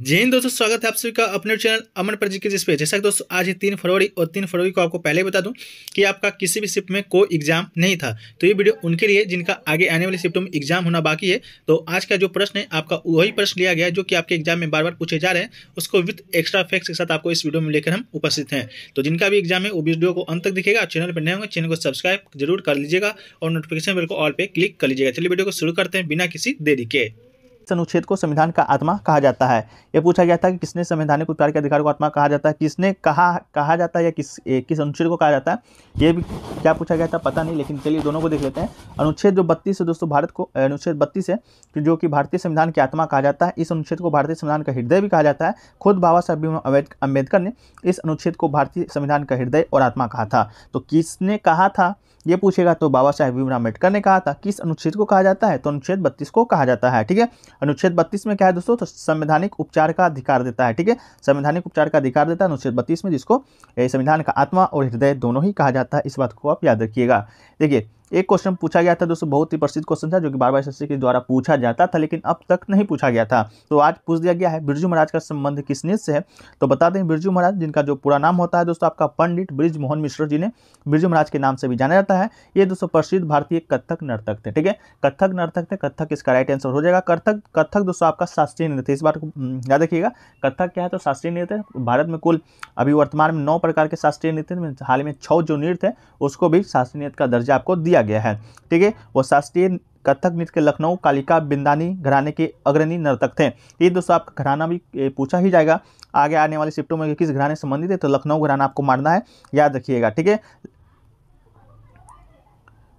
जय हिंद दोस्तों, स्वागत है आप सभी का अपने चैनल अमन पर जीके जिस पे। जैसा कि दोस्तों आज है 3 फरवरी और 3 फरवरी को आपको पहले बता दूं कि आपका किसी भी शिफ्ट में कोई एग्जाम नहीं था। तो ये वीडियो उनके लिए जिनका आगे आने वाली शिफ्टों में एग्जाम होना बाकी है। तो आज का जो प्रश्न है आपका वही प्रश्न लिया गया है जो कि आपके एग्जाम में बार बार पूछे जा रहे हैं, उसको विद एक्स्ट्रा फैक्ट्स के साथ आपको इस वीडियो में लेकर हम उपस्थित हैं। तो जिनका भी एग्जाम है वो वीडियो को अंत तक दिखेगा। चैनल पर नए होंगे चैनल को सब्सक्राइब जरूर कर लीजिएगा और नोटिफिकेशन बेल को ऑल पे क्लिक कर लीजिएगा। चलिए वीडियो को शुरू करते हैं बिना किसी देरी के। अनुच्छेद को संविधान का आत्मा कहा जाता है। यह पूछा गया था कि किसने संवैधानिक उपचार के अधिकार को आत्मा कहा जाता है, किसने कहा जाता है या किस अनुच्छेद को कहा जाता है, ये भी क्या पूछा गया था पता नहीं, लेकिन चलिए दोनों को देख लेते हैं। अनुच्छेद जो 32 है दोस्तों, भारत को अनुच्छेद 32 है जो कि भारतीय संविधान की आत्मा कहा जाता है। इस अनुच्छेद को भारतीय संविधान का हृदय भी कहा जाता है। खुद बाबा साहब भीमराव अम्बेडकर ने इस अनुच्छेद को भारतीय संविधान का हृदय और आत्मा कहा था। तो किसने कहा था ये पूछेगा तो बाबा साहेब भीमराव अम्बेडकर ने कहा था। किस अनुच्छेद को कहा जाता है तो अनुच्छेद 32 को कहा जाता है। ठीक है, अनुच्छेद 32 में क्या है दोस्तों, तो संवैधानिक उपचार का अधिकार देता है। ठीक है, संवैधानिक उपचार का अधिकार देता है अनुच्छेद 32 में, जिसको संविधान का आत्मा और हृदय दोनों ही कहा जाता है। इस बात को आप याद रखिएगा। देखिए एक क्वेश्चन पूछा गया था दोस्तों, बहुत ही प्रसिद्ध क्वेश्चन था जो कि बार बार एसएससी के द्वारा पूछा जाता था लेकिन अब तक नहीं पूछा गया था। तो आज पूछ दिया गया है, बिरजू महाराज का संबंध किस नीति से है। तो बता दें बिरजू महाराज, जिनका जो पूरा नाम होता है दोस्तों आपका पंडित बृज मोहन मिश्र जी ने बिरजू महाराज के नाम से भी जाना जाता है। ये दोस्तों प्रसिद्ध भारतीय कथक नर्तक थे। ठीक है, कथक नर्तक थे। कथक इसका राइट आंसर हो जाएगा। कथक दोस्तों आपका शास्त्रीय नृत्य, इस बात को याद रखिएगा। कथक क्या है तो शास्त्रीय नृत्य। भारत में कुल अभी वर्तमान में 9 प्रकार के शास्त्रीय नृत्य में हाल में 6 जो नृत्य है उसको भी शास्त्रीय नृत्य का दर्जा आपको दिया गया है। ठीक है, वो शास्त्रीय कथक नृत्य के लखनऊ कालिका बिंदानी घराने के अग्रणी नर्तक थे। ये दोस्तों आपका घराना भी पूछा ही जाएगा आगे आने वाली शिफ्टों में, किस घराने से संबंधित है तो लखनऊ घराना आपको मारना है, याद रखिएगा। ठीक है,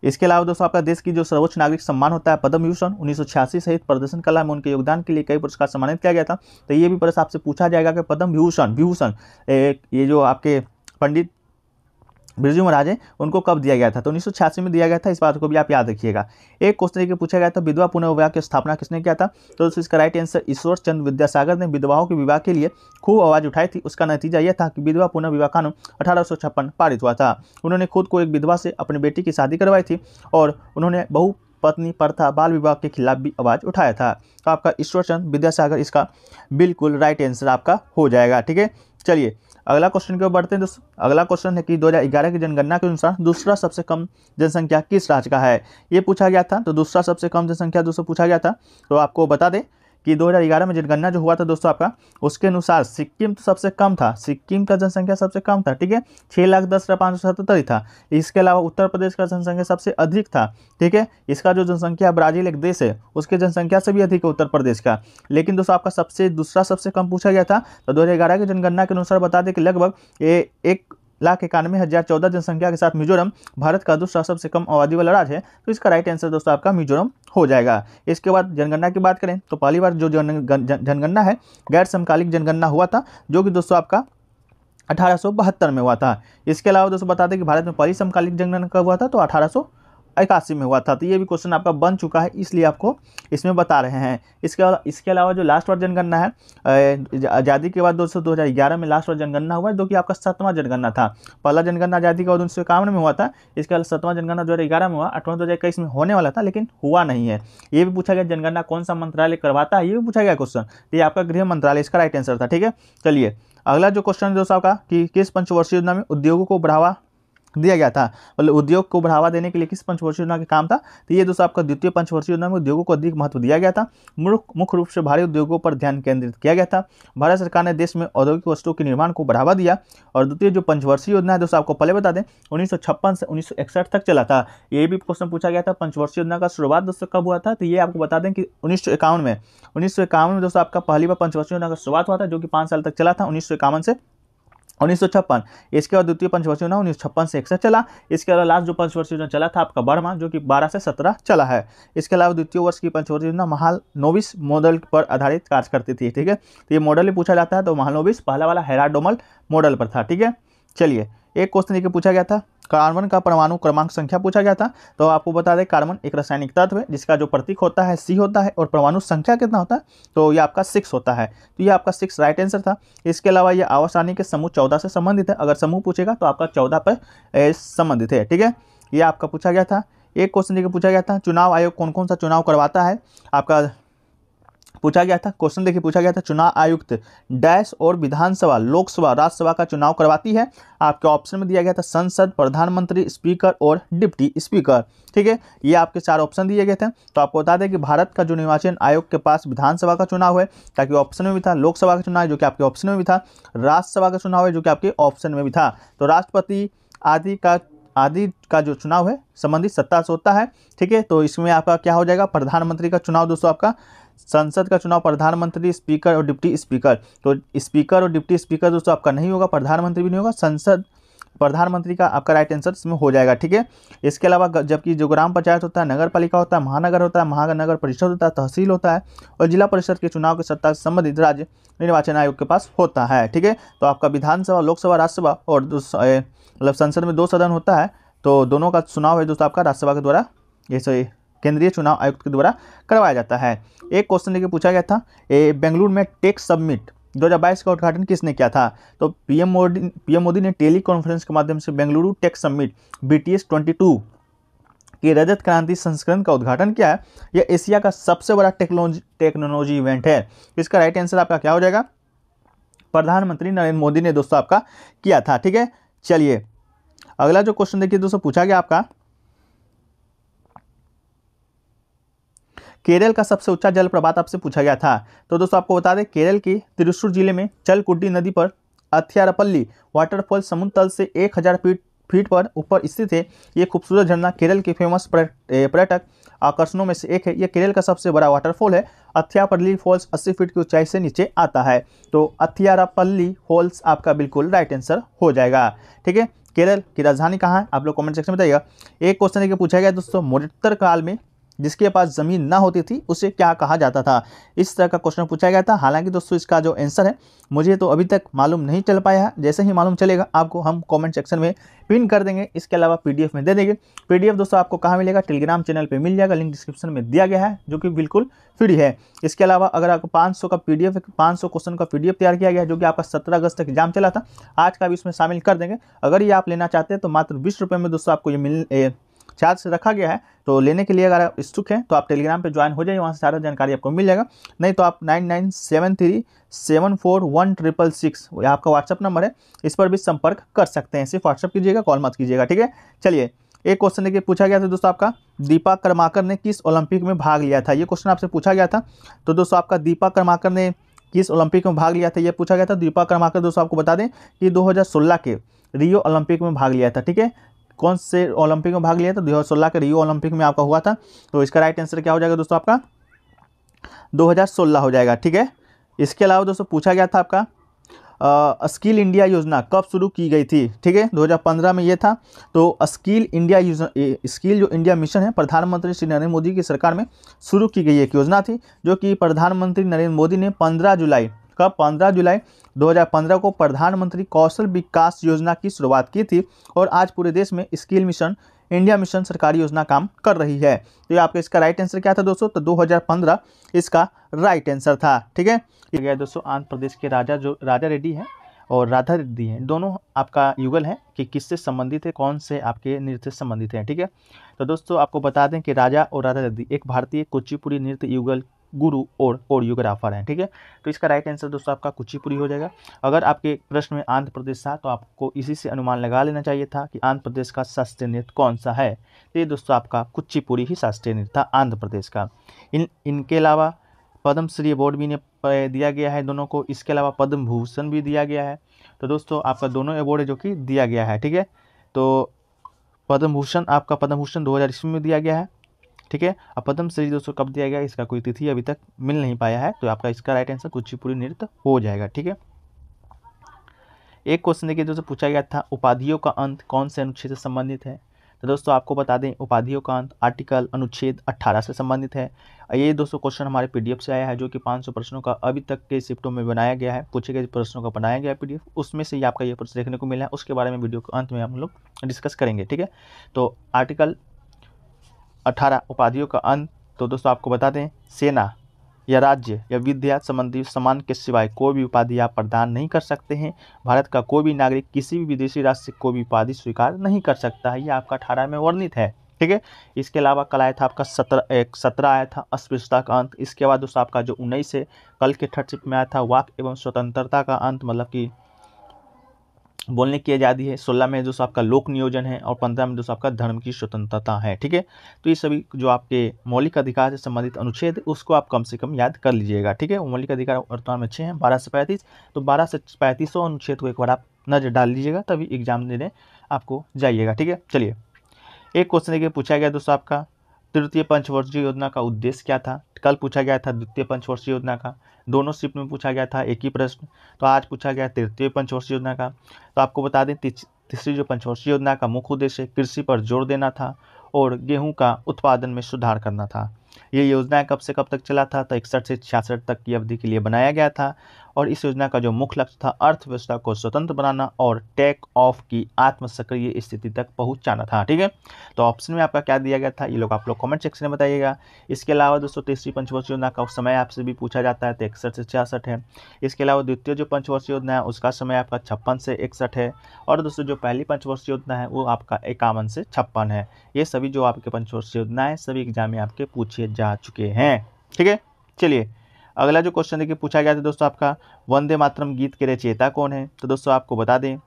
इसके अलावा दोस्तों आपका देश की जो सर्वोच्च नागरिक सम्मान होता है पद्म विभूषण 1986 सहित प्रदर्शन कला में उनके योगदान के लिए कई पुरस्कार सम्मानित किया गया था। तो ये भी प्रश्न आपसे पूछा जाएगा कि पद्म विभूषण ये जो आपके पंडित बिरजू महाराज है उनको कब दिया गया था तो 1986 में दिया गया था। इस बात को भी आप याद रखिएगा। एक क्वेश्चन के पूछा गया था, विधवा पुनर्विवाह की स्थापना किसने किया था तो इसका राइट आंसर ईश्वर चंद्र विद्यासागर ने विधवाओं के विवाह के लिए खूब आवाज उठाई थी। उसका नतीजा यह था कि विधवा पुनर्विवाह कानून 1856 पारित हुआ था। उन्होंने खुद को एक विधवा से अपनी बेटी की शादी करवाई थी और उन्होंने बहु पत्नी प्रथा बाल विवाह के खिलाफ भी आवाज उठाया था। तो आपका ईश्वर चंद्र विद्यासागर इसका बिल्कुल राइट आंसर आपका हो जाएगा। ठीक है, चलिए अगला क्वेश्चन की ओर बढ़ते हैं दोस्तों। अगला क्वेश्चन है कि 2011 की जनगणना के अनुसार दूसरा सबसे कम जनसंख्या किस राज्य का है, ये पूछा गया था। तो दूसरा सबसे कम जनसंख्या दोस्तों पूछा गया था। तो आपको बता दें कि 2011 में जनगणना जो हुआ था दोस्तों आपका, उसके अनुसार सिक्किम तो सबसे कम था, सिक्किम का जनसंख्या सबसे कम था। ठीक है, 6,10,577 ही था। इसके अलावा उत्तर प्रदेश का जनसंख्या सबसे अधिक था। ठीक है, इसका जो जनसंख्या ब्राजील एक देश है उसके जनसंख्या से भी अधिक है उत्तर प्रदेश का। लेकिन दोस्तों आपका दूसरा सबसे कम पूछा गया था। तो 2011 की जनगणना के अनुसार बता दें कि लगभग 1,91,014 जनसंख्या के साथ मिजोरम भारत का दूसरा सबसे कम आबादी वाला राज्य है। तो इसका राइट आंसर दोस्तों आपका मिजोरम हो जाएगा। इसके बाद जनगणना की बात करें तो पहली बार जो जनगणना है गैर समकालिक जनगणना हुआ था जो कि दोस्तों आपका 1872 में हुआ था। इसके अलावा दोस्तों बता दें कि भारत में पहली समकालिक जनगणना कब हुआ था तो 1881 में हुआ था। तो ये भी क्वेश्चन आपका बन चुका है, इसलिए आपको इसमें बता रहे हैं। इसके अलावा जो लास्ट बार जनगणना है आज़ादी के बाद दोस्तों 2011 में लास्ट बार जनगणना हुआ है जो कि आपका 7वां जनगणना था। पहला जनगणना आज़ादी के बाद 1951 में हुआ था। इसके अलावा 7वां जनगणना 2011 में हुआ, 8वां 2021 में होने वाला था लेकिन हुआ नहीं है। ये भी पूछा गया जनगणना कौन सा मंत्रालय करवाता है, ये भी पूछा गया क्वेश्चन। ये आपका गृह मंत्रालय इसका राइट आंसर था। ठीक है, चलिए अगला जो क्वेश्चन दोस्तों आपका कि किस पंचवर्षीय योजना में उद्योगों को बढ़ावा दिया गया था, मतलब उद्योग को बढ़ावा देने के लिए किस पंचवर्षीय योजना के काम था। तो ये दोस्तों आपका द्वितीय पंचवर्षीय योजना में उद्योगों को अधिक महत्व दिया गया था। मुख्य रूप से भारी उद्योगों पर ध्यान केंद्रित किया गया था। भारत सरकार ने देश में औद्योगिक वस्तुओं के निर्माण को बढ़ावा दिया। और द्वितीय जो पंचवर्षीय योजना है दोस्तों आपको पहले बता दें 1956 से 1961 तक चला था। ये भी क्वेश्चन पूछा गया था पंचवर्षीय योजना का शुरुआत दोस्तों कब हुआ था। तो ये आपको बता दें कि 1951 में दोस्तों आपका पहली बार पंचवर्षीय योजना का शुरुआत हुआ था जो कि 5 साल तक चला था, 1951 से 1956। इसके बाद द्वितीय पंचवर्षीय योजना 1956 से 61 चला। इसके अलावा लास्ट जो पंचवर्षीय योजना चला था आपका बर्मा जो कि 12 से 17 चला है। इसके अलावा द्वितीय वर्ष की पंचवर्षीय योजना महालनोबिस मॉडल पर आधारित कार्य करती थी। ठीक है, तो ये मॉडल ही पूछा जाता है। तो महालनोबिस पहला वाला हेराडोमल मॉडल पर था। ठीक है, चलिए एक क्वेश्चन ये पूछा गया था, कार्बन का परमाणु क्रमांक संख्या पूछा गया था। तो आपको बता दें कार्बन एक रासायनिक तत्व है जिसका जो प्रतीक होता है C होता है और परमाणु संख्या कितना होता है तो ये आपका 6 होता है। तो ये आपका 6 राइट आंसर था। इसके अलावा ये आवर्त के समूह 14 से संबंधित है। अगर समूह पूछेगा तो आपका 14 पर संबंधित है। ठीक है, ये आपका पूछा गया था। एक क्वेश्चन पूछा गया था, चुनाव आयोग कौन कौन सा चुनाव करवाता है। आपका पूछा गया था। क्वेश्चन देखिए पूछा गया था, चुनाव आयुक्त डैश और विधानसभा, लोकसभा, राज्यसभा का चुनाव करवाती है। आपके ऑप्शन में दिया गया था संसद, प्रधानमंत्री, स्पीकर और डिप्टी स्पीकर। ठीक है, ये आपके 4 ऑप्शन दिए गए थे। तो आपको बता दें कि भारत का जो निर्वाचन आयोग के पास विधानसभा का चुनाव है, ताकि ऑप्शन में भी था, लोकसभा का चुनाव है जो कि आपके ऑप्शन में भी था, राज्यसभा का चुनाव है जो कि आपके ऑप्शन में भी था। तो राष्ट्रपति आदि का जो चुनाव है संबंधित सत्ता से होता है। ठीक है, तो इसमें आपका क्या हो जाएगा, प्रधानमंत्री का चुनाव दोस्तों आपका, संसद का चुनाव प्रधानमंत्री, स्पीकर और डिप्टी स्पीकर। तो स्पीकर और डिप्टी स्पीकर दोस्तों आपका नहीं होगा, प्रधानमंत्री भी नहीं होगा, संसद प्रधानमंत्री का आपका राइट आंसर इसमें हो जाएगा। ठीक है, इसके अलावा जबकि जो ग्राम पंचायत होता है, नगर पालिका होता है, महानगर होता है, महानगर परिषद होता है, तहसील होता है और जिला परिषद के चुनाव की सत्ता से संबंधित राज्य निर्वाचन आयोग के पास होता है। ठीक है, तो आपका विधानसभा, लोकसभा, राज्यसभा और मतलब संसद में 2 सदन होता है, तो दोनों का चुनाव है दोस्तों आपका राज्यसभा के द्वारा, जैसे केंद्रीय चुनाव आयुक्त के द्वारा करवाया जाता है। एक क्वेश्चन लेके पूछा गया था, बेंगलुरु में टेक समिट 2022 का उद्घाटन किसने किया था? तो पीएम मोदी ने टेली कॉन्फ्रेंस के माध्यम से बेंगलुरु टेक समिट BTS 22 के रजत क्रांति संस्करण का उद्घाटन किया है। यह एशिया का सबसे बड़ा टेक्नोलॉजी इवेंट है। इसका राइट आंसर आपका क्या हो जाएगा, प्रधानमंत्री नरेंद्र मोदी ने दोस्तों आपका किया था। ठीक है, चलिए अगला जो क्वेश्चन देखिए दोस्तों, पूछा गया आपका, केरल का सबसे ऊंचा जलप्रपात आपसे पूछा गया था। तो दोस्तों आपको बता दें, केरल की त्रिशूर जिले में चलकुड्डी नदी पर अथियारपल्ली वाटरफॉल समुद्र तल से 1000 फीट पर ऊपर स्थित है। ये खूबसूरत झरना केरल के फेमस पर्यटक आकर्षणों में से एक है। यह केरल का सबसे बड़ा वाटरफॉल है। अथियारपल्ली फॉल्स 80 फीट की ऊंचाई से नीचे आता है। तो अथियारपल्ली फॉल्स आपका बिल्कुल राइट आंसर हो जाएगा। ठीक है, केरल की राजधानी कहाँ है, आप लोग कमेंट सेक्शन में बताइएगा। एक क्वेश्चन है पूछा गया दोस्तों, मोरक्को काल में जिसके पास जमीन ना होती थी उसे क्या कहा जाता था? इस तरह का क्वेश्चन पूछा गया था। हालांकि दोस्तों इसका जो आंसर है मुझे तो अभी तक मालूम नहीं चल पाया है। जैसे ही मालूम चलेगा आपको हम कमेंट सेक्शन में पिन कर देंगे। इसके अलावा पीडीएफ में दे देंगे। पीडीएफ दोस्तों आपको कहाँ मिलेगा, टेलीग्राम चैनल पे मिल जाएगा, लिंक डिस्क्रिप्शन में दिया गया है, जो कि बिल्कुल फ्री है। इसके अलावा अगर आपको 500 का पीडीएफ 500 क्वेश्चन का पीडीएफ तैयार किया गया है, जो कि आपका 17 अगस्त तक एग्जाम चला था, आज का भी इसमें शामिल कर देंगे। अगर ये आप लेना चाहते हैं तो मात्र 20 रुपये में दोस्तों आपको ये चार्ज से रखा गया है। तो लेने के लिए अगर आप इच्छुक हैं तो आप टेलीग्राम पे ज्वाइन हो जाइए, वहाँ से सारा जानकारी आपको मिल जाएगा। नहीं तो आप 9973741666 ये आपका व्हाट्सअप नंबर है, इस पर भी संपर्क कर सकते हैं। सिर्फ व्हाट्सअप कीजिएगा, कॉल मत कीजिएगा। ठीक है, चलिए एक क्वेश्चन देखिए पूछा गया था दोस्तों आपका, दीपा कर्माकर ने किस ओलंपिक में भाग लिया था? ये क्वेश्चन आपसे पूछा गया था। तो दोस्तों आपका दीपा कर्माकर ने किस ओलंपिक में भाग लिया था, ये पूछा गया था। दीपा कर्माकर दोस्तों आपको बता दें कि 2016 के रियो ओलंपिक में भाग लिया था। ठीक है, कौन से ओलंपिक में भाग लिया था? 2016 के रियो ओलंपिक में आपका हुआ था। तो इसका राइट आंसर क्या हो जाएगा दोस्तों आपका 2016 हो जाएगा। ठीक है, इसके अलावा दोस्तों पूछा गया था आपका स्किल इंडिया योजना कब शुरू की गई थी? ठीक है, 2015 में ये था। तो स्किल इंडिया योजना, स्किल जो इंडिया मिशन है, प्रधानमंत्री श्री नरेंद्र मोदी की सरकार में शुरू की गई एक योजना थी, जो कि प्रधानमंत्री नरेंद्र मोदी ने 15 जुलाई 2015 को प्रधानमंत्री कौशल विकास योजना की शुरुआत की थी। और आज पूरे देश में स्किल मिशन इंडिया मिशन सरकारी योजना काम कर रही है। तो ये आपका इसका राइट आंसर क्या था दोस्तों? तो 2015 इसका राइट आंसर था। ठीक है, ये दोस्तों आंध्र प्रदेश के राजा रेड्डी हैं और राधा रेड्डी हैं, दोनों आपका युगल है कि किससे संबंधित है, कौन से आपके नृत्य से संबंधित हैं। ठीक है, तो दोस्तों आपको बता दें कि राजा और राधा रेड्डी एक भारतीय कुचिपुड़ी नृत्य युगल गुरु और कोरियोग्राफर हैं। ठीक है, तो इसका राइट आंसर दोस्तों आपका कुचिपुड़ी हो जाएगा। अगर आपके प्रश्न में आंध्र प्रदेश था तो आपको इसी से अनुमान लगा लेना चाहिए था कि आंध्र प्रदेश का शास्त्रीय नृत्य कौन सा है। तो ये दोस्तों आपका कुचिपुड़ी ही शास्त्रीय नृत्य था आंध्र प्रदेश का। इनके अलावा पद्मश्री अवार्ड भी दिया गया है दोनों को। इसके अलावा पद्म भूषण भी दिया गया है। तो दोस्तों आपका दोनों अवार्ड जो कि दिया गया है। ठीक है, तो पद्म भूषण 2000 ईस्वी में दिया गया है। ठीक है, अब पद्मश्री दोस्तों कब दिया गया, इसका कोई तिथि अभी तक मिल नहीं पाया है। तो आपका इसका राइट आंसर कुचिपुड़ी नृत्य हो जाएगा। ठीक है, एक क्वेश्चन देखिए दोस्तों पूछा गया था, उपाधियों का अंत कौन से अनुच्छेद से संबंधित है? तो दोस्तों आपको बता दें उपाधियों का अंत आर्टिकल अनुच्छेद 18 से संबंधित है। ये दोस्तों क्वेश्चन हमारे पीडीएफ से आया है, जो कि 500 प्रश्नों का अभी तक के शिफ्टों में बनाया गया है, पूछे गए प्रश्नों का बनाया गया है पीडीएफ, उसमें से ही आपका ये प्रश्न देखने को मिला है। उसके बारे में वीडियो के अंत में हम लोग डिस्कस करेंगे। ठीक है, तो आर्टिकल 18 उपाधियों का अंत। तो दोस्तों आपको बता दें सेना या राज्य या विद्या संबंधी सम्मान के सिवाय कोई भी उपाधि आप प्रदान नहीं कर सकते हैं। भारत का कोई भी नागरिक किसी भी विदेशी राष्ट्र से कोई भी उपाधि स्वीकार नहीं कर सकता है। ये आपका 18 में वर्णित है। ठीक है। इसके अलावा कल आया था आपका 17 आया था अस्पृश्यता का अंत। इसके बाद दोस्तों आपका जो 19 है कल के थर्ड शिफ्ट में आया था वाक एवं स्वतंत्रता का अंत, मतलब कि बोलने की आज़ादी है। 16 में दोस्तों आपका लोक नियोजन है और 15 में दोस्तों आपका धर्म की स्वतंत्रता है। ठीक है, तो ये सभी जो आपके मौलिक अधिकार से संबंधित अनुच्छेद उसको आप कम से कम याद कर लीजिएगा। ठीक है, मौलिक अधिकार वर्तमान में 6 हैं, 12 से 35, तो 12 से 35 अनुच्छेद को एक बार आप नजर डाल लीजिएगा, तभी एग्जाम देने आपको जाइएगा। ठीक है, चलिए एक क्वेश्चन देखिए पूछा गया दोस्तों आपका तृतीय पंचवर्षीय योजना का उद्देश्य क्या था। कल पूछा गया था द्वितीय पंचवर्षीय योजना का, दोनों शिफ्ट में पूछा गया था एक ही प्रश्न। तो आज पूछा गया तृतीय पंचवर्षीय योजना का। तो आपको बता दें तीसरी जो पंचवर्षीय योजना का मुख्य उद्देश्य कृषि पर जोर देना था और गेहूं का उत्पादन में सुधार करना था। ये योजना कब से कब तक चला था, तो 61 से 66 तक की अवधि के लिए बनाया गया था। और इस योजना का जो मुख्य लक्ष्य था अर्थव्यवस्था को स्वतंत्र बनाना और टेक ऑफ की आत्म सक्रिय स्थिति तक पहुंचाना था। ठीक है, तो ऑप्शन में आपका क्या दिया गया था ये लोग आप लोग कमेंट सेक्शन में बताइएगा। इसके अलावा दोस्तों तीसरी पंचवर्षीय योजना का समय आपसे भी पूछा जाता है, तो 61 से 66 है। इसके अलावा द्वितीय जो पंचवर्षीय योजना है उसका समय आपका 56 से 61 है। और दोस्तों जो पहली पंचवर्षीय योजना है वो आपका 51 से 56 है। ये सभी जो आपके पंचवर्षीय योजना है सभी एग्जाम में आपके पूछे जा चुके हैं। ठीक है, चलिए अगला जो क्वेश्चन देखिए पूछा गया था दोस्तों आपका वंदे मातरम गीत के रचयिता कौन है। तो दोस्तों आपको बता दें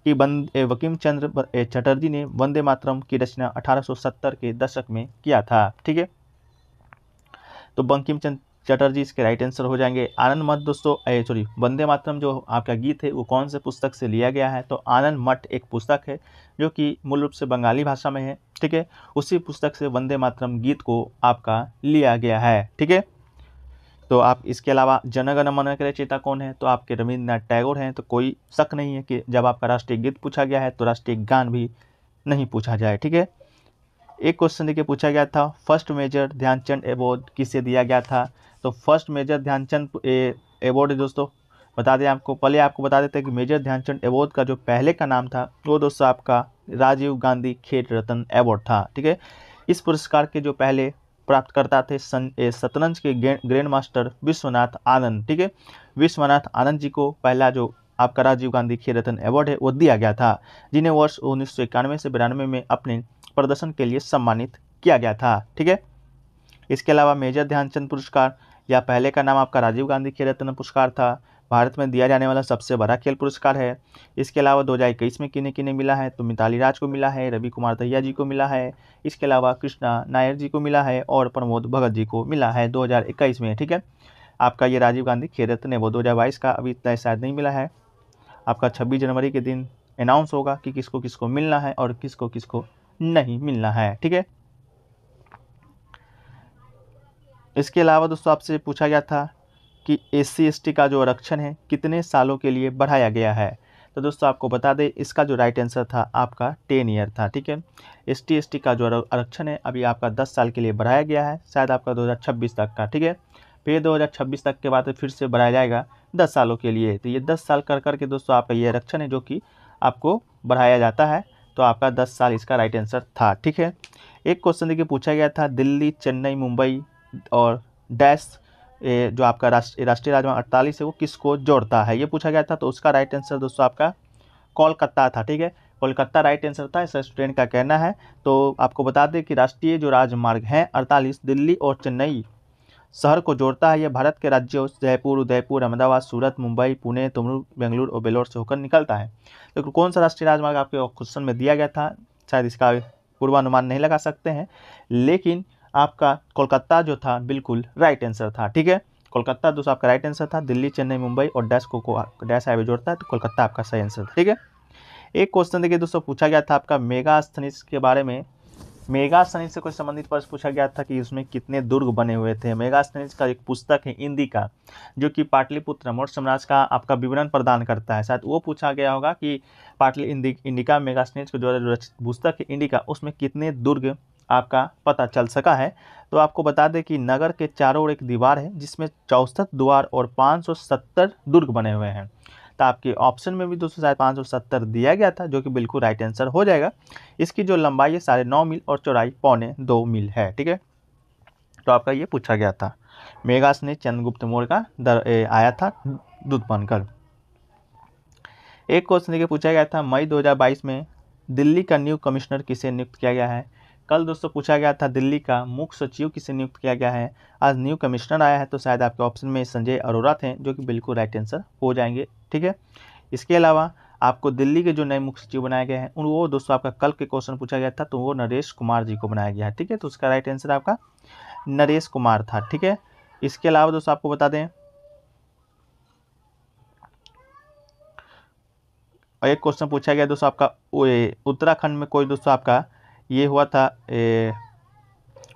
कि बंकिम चंद्र चटर्जी ने वंदे मातरम की रचना 1870 के दशक में किया था। ठीक है, तो बंकिम चंद्र चटर्जी इसके राइट आंसर हो जाएंगे। आनंद मठ दोस्तों वंदे मातरम जो आपका गीत है वो कौन से पुस्तक से लिया गया है, तो आनंद मठ एक पुस्तक है जो कि मूल रूप से बंगाली भाषा में है। ठीक है, उसी पुस्तक से वंदे मातरम गीत को आपका लिया गया है। ठीक है, तो आप इसके अलावा जन गण मन के रचयिता कौन है, तो आपके रविंद्रनाथ टैगोर हैं। तो कोई शक नहीं है कि जब आपका राष्ट्रीय गीत पूछा गया है तो राष्ट्रीय गान भी नहीं पूछा जाए। ठीक है, एक क्वेश्चन देखिए पूछा गया था फर्स्ट मेजर ध्यानचंद अवार्ड किसे दिया गया था। तो फर्स्ट मेजर ध्यानचंद अवार्ड दोस्तों बता दें आपको, पहले आपको बता देते हैं कि मेजर ध्यानचंद अवार्ड का जो पहले का नाम था वो दोस्तों आपका राजीव गांधी खेल रत्न अवार्ड था। ठीक है, इस पुरस्कार के जो पहले प्राप्तकर्ता थे शतरंज के ग्रैंड मास्टर विश्वनाथ आनंद। ठीक है, विश्वनाथ आनंद जी को पहला जो आपका राजीव गांधी खेल रत्न अवार्ड है वो दिया गया था, जिन्हें वर्ष 1991 से 92 में अपने प्रदर्शन के लिए सम्मानित किया गया था। ठीक है, इसके अलावा मेजर ध्यानचंद पुरस्कार या पहले का नाम आपका राजीव गांधी खेल रत्न पुरस्कार था, भारत में दिया जाने वाला सबसे बड़ा खेल पुरस्कार है। इसके अलावा 2021 में किन्हें किन्हें मिला है, तो मिताली राज को मिला है, रवि कुमार दहिया जी को मिला है, इसके अलावा कृष्णा नायर जी को मिला है और प्रमोद भगत जी को मिला है 2021 में। ठीक है, आपका ये राजीव गांधी खेल रत्न है वो 2022 का अभी तय शायद नहीं मिला है, आपका 26 जनवरी के दिन अनाउंस होगा कि किसको किसको मिलना है और किसको किसको नहीं मिलना है। ठीक है, इसके अलावा दोस्तों आपसे पूछा गया था कि SC/ST का जो आरक्षण है कितने सालों के लिए बढ़ाया गया है। तो दोस्तों आपको बता दें इसका जो राइट आंसर था आपका 10 ईयर था। ठीक है, ST/ST का जो आरक्षण है अभी आपका 10 साल के लिए बढ़ाया गया है, शायद आपका 2026 तक का। ठीक है, फिर 2026 तक के बाद फिर से बढ़ाया जाएगा 10 सालों के लिए। तो ये 10 साल कर करके दोस्तों आपका ये आरक्षण है जो कि आपको बढ़ाया जाता है, तो आपका 10 साल इसका राइट आंसर था। ठीक है, एक क्वेश्चन देखिए पूछा गया था दिल्ली चेन्नई मुंबई और डैश जो आपका राष्ट्रीय राजमार्ग 48 है वो किसको जोड़ता है, ये पूछा गया था। तो उसका राइट आंसर दोस्तों आपका कोलकाता था। ठीक है, कोलकाता राइट आंसर था, ऐसा स्टूडेंट का कहना है। तो आपको बता दें कि राष्ट्रीय जो राजमार्ग है 48 दिल्ली और चेन्नई शहर को जोड़ता है। यह भारत के राज्यों जयपुर उदयपुर अहमदाबाद सूरत मुंबई पुणे तुमरू बेंगलुरु और बेलोर से होकर निकलता है। तो कौन सा राष्ट्रीय राजमार्ग आपके क्वेश्चन में दिया गया था, शायद इसका पूर्वानुमान नहीं लगा सकते हैं, लेकिन आपका कोलकाता जो था बिल्कुल राइट आंसर था। ठीक है, कोलकाता दोस्तों आपका राइट आंसर था, दिल्ली चेन्नई मुंबई और डैश को डैश हाईवे जोड़ता है, तो कोलकाता आपका सही आंसर था। ठीक है, एक क्वेश्चन देखिए दोस्तों पूछा गया था आपका मेगास्थनीज के बारे में। मेगास्थनीज से कोई संबंधित प्रश्न पूछा गया था कि उसमें कितने दुर्ग बने हुए थे। मेगास्थनीज का एक पुस्तक है हिंदी का जो कि पाटलिपुत्र मौर्य साम्राज्य का आपका विवरण प्रदान करता है, शायद वो पूछा गया होगा कि इंडिका मेगास्थनीज के द्वारा जो पुस्तक है इंडिका उसमें कितने दुर्ग आपका पता चल सका है। तो आपको बता दें कि नगर के चारों ओर एक दीवार है जिसमें 64 द्वार और 570 दुर्ग बने हुए हैं। तो आपके ऑप्शन में भी दोस्तों शायद 570 दिया गया था जो कि बिल्कुल राइट आंसर हो जाएगा। इसकी जो लंबाई है 9.5 मील और चौड़ाई 1.25 मील है। ठीक है, तो आपका ये पूछा गया था। मेगास्थनीज चंद्रगुप्त मौर्य का आया था दूत बनकर। एक क्वेश्चन देखिए पूछा गया था मई 2022 में दिल्ली का न्यू कमिश्नर किसे नियुक्त किया गया है। कल दोस्तों पूछा गया था दिल्ली का मुख्य सचिव किसे नियुक्त किया गया है। आज न्यू कमिश्नर आया है, तो शायद आपके ऑप्शन में संजय अरोरा थे, जो कि बिल्कुल राइट आंसर हो जाएंगे। ठीक है, इसके अलावा आपको दिल्ली के जो नए मुख्य सचिव बनाए गए हैं वो दोस्तों आपका कल के क्वेश्चन पूछा गया था, तो वो नरेश कुमार जी को बनाया गया है। ठीक है, तो उसका राइट आंसर आपका नरेश कुमार था। ठीक है, इसके अलावा दोस्तों आपको बता दें, और एक क्वेश्चन पूछा गया दोस्तों आपका उत्तराखंड में कोई दोस्तों आपका ये हुआ था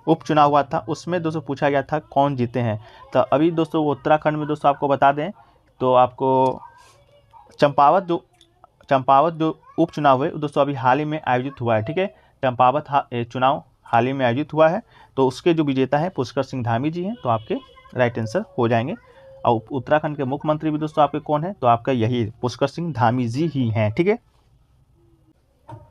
उपचुनाव हुआ था, उसमें दोस्तों पूछा गया था कौन जीते हैं। तो अभी दोस्तों उत्तराखंड में दोस्तों आपको बता दें, तो आपको चंपावत जो उपचुनाव हुए दोस्तों अभी हाल ही में आयोजित हुआ है। ठीक है, चंपावत चुनाव हाल ही में आयोजित हुआ है, तो उसके जो विजेता हैं पुष्कर सिंह धामी जी हैं, तो आपके राइट आंसर हो जाएंगे। और उत्तराखंड के मुख्यमंत्री भी दोस्तों आपके कौन है, तो आपका यही पुष्कर सिंह धामी जी ही हैं। ठीक है,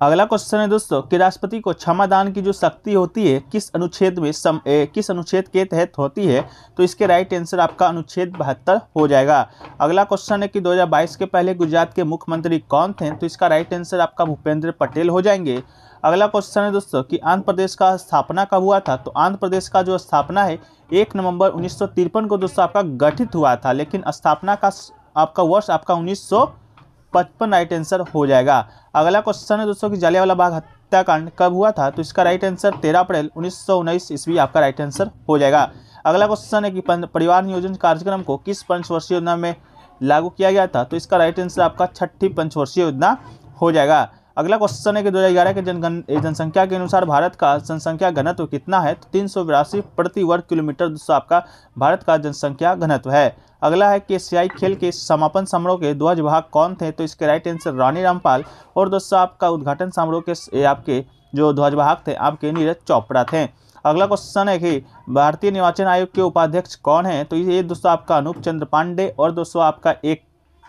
अगला क्वेश्चन है दोस्तों कि राष्ट्रपति को क्षमा दान की जो शक्ति होती है किस अनुच्छेद के तहत होती है, तो इसके राइट आंसर आपका अनुच्छेद 72 हो जाएगा। अगला क्वेश्चन है कि 2022 के पहले गुजरात के मुख्यमंत्री कौन थे, तो इसका राइट आंसर आपका भूपेंद्र पटेल हो जाएंगे। अगला क्वेश्चन है दोस्तों कि आंध्र प्रदेश का स्थापना कब हुआ था, तो आंध्र प्रदेश का जो स्थापना है 1 नवंबर 1953 को दोस्तों आपका गठित हुआ था, लेकिन स्थापना का आपका वर्ष आपका 1955 राइट आंसर हो जाएगा। अगला क्वेश्चन है दोस्तों कि जलियांवाला बाग हत्याकांड कब हुआ था, तो इसका राइट आंसर 13 अप्रैल 1919 ईस्वी आपका राइट आंसर हो जाएगा। अगला क्वेश्चन है कि परिवार नियोजन कार्यक्रम को किस पंचवर्षीय योजना में लागू किया गया था, तो इसका राइट आंसर आपका 6ठी पंचवर्षीय योजना हो जाएगा। अगला क्वेश्चन है कि 2011 के जनसंख्या के अनुसार भारत का जनसंख्या घनत्व कितना है, तो 382 प्रति वर्ग किलोमीटर दोस्तों आपका भारत का जनसंख्या घनत्व है। अगला है कि एशियाई खेल के समापन समारोह के ध्वजवाहक कौन थे, तो इसके राइट आंसर रानी रामपाल, और दोस्तों आपका उद्घाटन समारोह के आपके जो ध्वजवाहक थे आपके नीरज चोपड़ा थे। अगला क्वेश्चन है कि भारतीय निर्वाचन आयोग के उपाध्यक्ष कौन है, तो ये दोस्तों आपका अनूप चंद्र पांडे, और दोस्तों आपका एक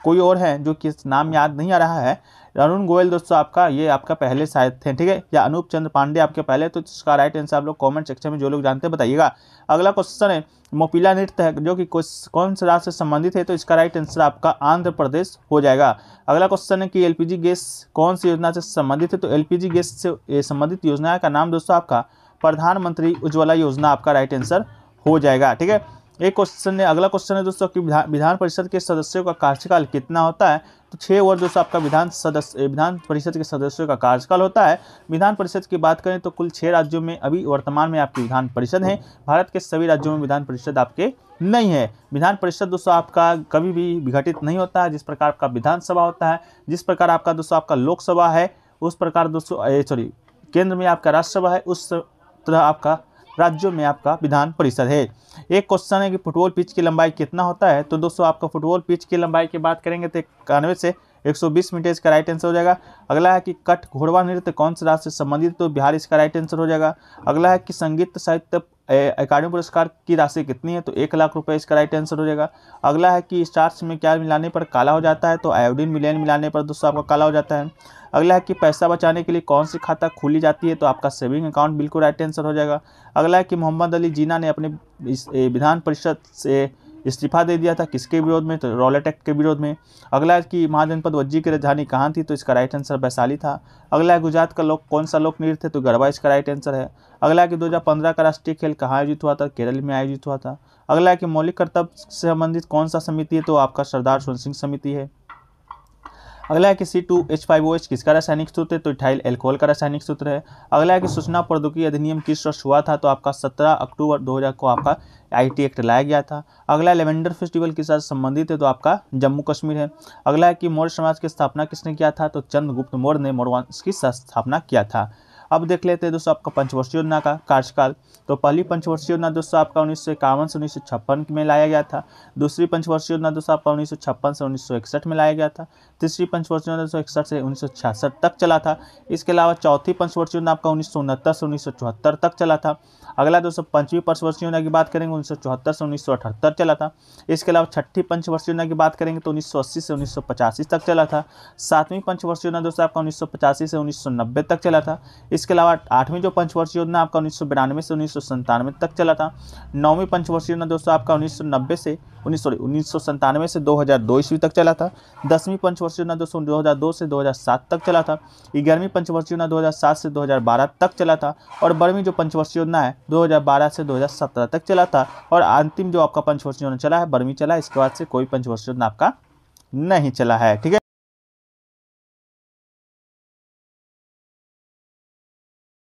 कोई और है जो कि नाम याद नहीं आ रहा है, अरुण गोयल दोस्तों आपका ये आपका पहले शायद थे। ठीक है, या अनूप चंद्र पांडे आपके पहले, तो इसका राइट आंसर आप लोग कमेंट सेक्शन में जो लोग जानते हैं बताइएगा। अगला क्वेश्चन है मोपिला नृत्य है जो कि कौन से राज्य से संबंधित है, तो इसका राइट आंसर आपका आंध्र प्रदेश हो जाएगा। अगला क्वेश्चन है कि एलपीजी गैस कौन सी योजना से संबंधित है, तो एलपीजी गैस से संबंधित योजना का नाम दोस्तों आपका प्रधानमंत्री उज्ज्वला योजना आपका राइट आंसर हो जाएगा। ठीक है, एक क्वेश्चन है, अगला क्वेश्चन है दोस्तों कि विधान परिषद के सदस्यों का कार्यकाल कितना होता है, तो 6 वर्ष दोस्तों आपका विधान परिषद के सदस्यों का कार्यकाल होता है। विधान परिषद की बात करें तो कुल 6 राज्यों में अभी वर्तमान में आपकी विधान परिषद है, भारत के सभी राज्यों में विधान परिषद आपके नहीं है। विधान परिषद दोस्तों आपका कभी भी विघटित नहीं होता है, जिस प्रकार आपका विधानसभा होता है, जिस प्रकार आपका दोस्तों आपका लोकसभा है, उस प्रकार दोस्तों केंद्र में आपका राज्यसभा है, उस तरह आपका राज्यों में आपका विधान परिषद है। एक क्वेश्चन है कि फुटबॉल पिच की लंबाई कितना होता है, तो दोस्तों आपका फुटबॉल पिच की लंबाई की बात करेंगे तो 91 से 120 मीटर इसका राइट आंसर हो जाएगा। अगला है कि कठ घोड़वा नृत्य कौन से राज्य से संबंधित, तो बिहार इसका राइट आंसर हो जाएगा। अगला है कि संगीत साहित्य अकादमी पुरस्कार की राशि कितनी है, तो 1 लाख रुपए इसका राइट आंसर हो जाएगा। अगला है कि स्टार्च में क्या मिलाने पर काला हो जाता है, तो आयोडीन मिलेन मिलाने पर दोस्तों आपका काला हो जाता है। अगला है कि पैसा बचाने के लिए कौन सी खाता खोली जाती है, तो आपका सेविंग अकाउंट बिल्कुल राइट आंसर हो जाएगा। अगला है कि मोहम्मद अली जिन्ना ने अपने विधान परिषद से इस्तीफा दे दिया था, किसके विरोध में, तो रॉलेट एक्ट के विरोध में। अगला है कि महाजनपद वज्जी की राजधानी कहाँ थी, तो इसका राइट आंसर वैशाली था। अगला है गुजरात का कौन सा लोक नृत्य है, तो गरबा इसका राइट आंसर है। अगला है कि 2015 का राष्ट्रीय खेल कहाँ आयोजित हुआ था, केरल में आयोजित हुआ था। अगला है कि मौलिक कर्तव्य से संबंधित कौन सा समिति है, तो आपका सरदार सुन सिंह समिति है। अगला है कि C2H5OH किसका रासायनिक सूत्र है, तो इथाइल एल्कोहल का रासायनिक सूत्र है। अगला है कि सूचना प्रौद्योगिकी अधिनियम किस वर्ष हुआ था, तो आपका 17 अक्टूबर 2000 को आपका IT एक्ट लाया गया था। अगला लेवेंडर फेस्टिवल के साथ संबंधित है, तो आपका जम्मू कश्मीर है। अगला है कि मौर्य समाज की स्थापना किसने किया था, तो चंद्रगुप्त मौर्य ने मौर्यवंश की स्थापना किया था। अब देख लेते हैं दोस्तों आपका पंचवर्षीय योजना का कार्यकाल। तो पहली पंचवर्षीय योजना दोस्तों आपका 1951 से 1956 में लाया गया था। दूसरी पंचवर्षीय योजना दोस्तों आपका 1956 से 1961 में लाया गया था। तीसरी पंचवर्षीय योजना 1961 से 1966 तक चला था। इसके अलावा चौथी पंचवर्षीय योजना आपका 1969 से 1974 तक चला था। अगला दोस्तों पंचवीं पंचवर्षीय योजना की बात करेंगे 1974 से 1978 चला था। इसके अलावा छठी पंचवर्षीय योजना की बात करेंगे तो 1980 से 1985 तक चला था। सातवीं पंचवर्षीय योजना दोस्तों आपका 1985 से 1990 तक चला था। इसके अलावा 8वीं जो पंचवर्षीय योजना आपका 1992 से 1997 तक चला था। 9वीं पंचवर्षीय योजना दोस्तों आपका 1997 से 2002 ईस्वी तक चला था। 10वीं पंचवर्षीय योजना दोस्तों 2002 से 2007 तक चला था। 11वीं पंचवर्षीय योजना 2007 से 2012 तक चला था। और 12वीं जो पंचवर्षीय योजना है 2012 से 2017 तक चला था। और अंतिम जो आपका पंचवर्षीय योजना चला है 12वीं चला है। इसके बाद से कोई पंचवर्षीय योजना आपका नहीं चला है। ठीक है।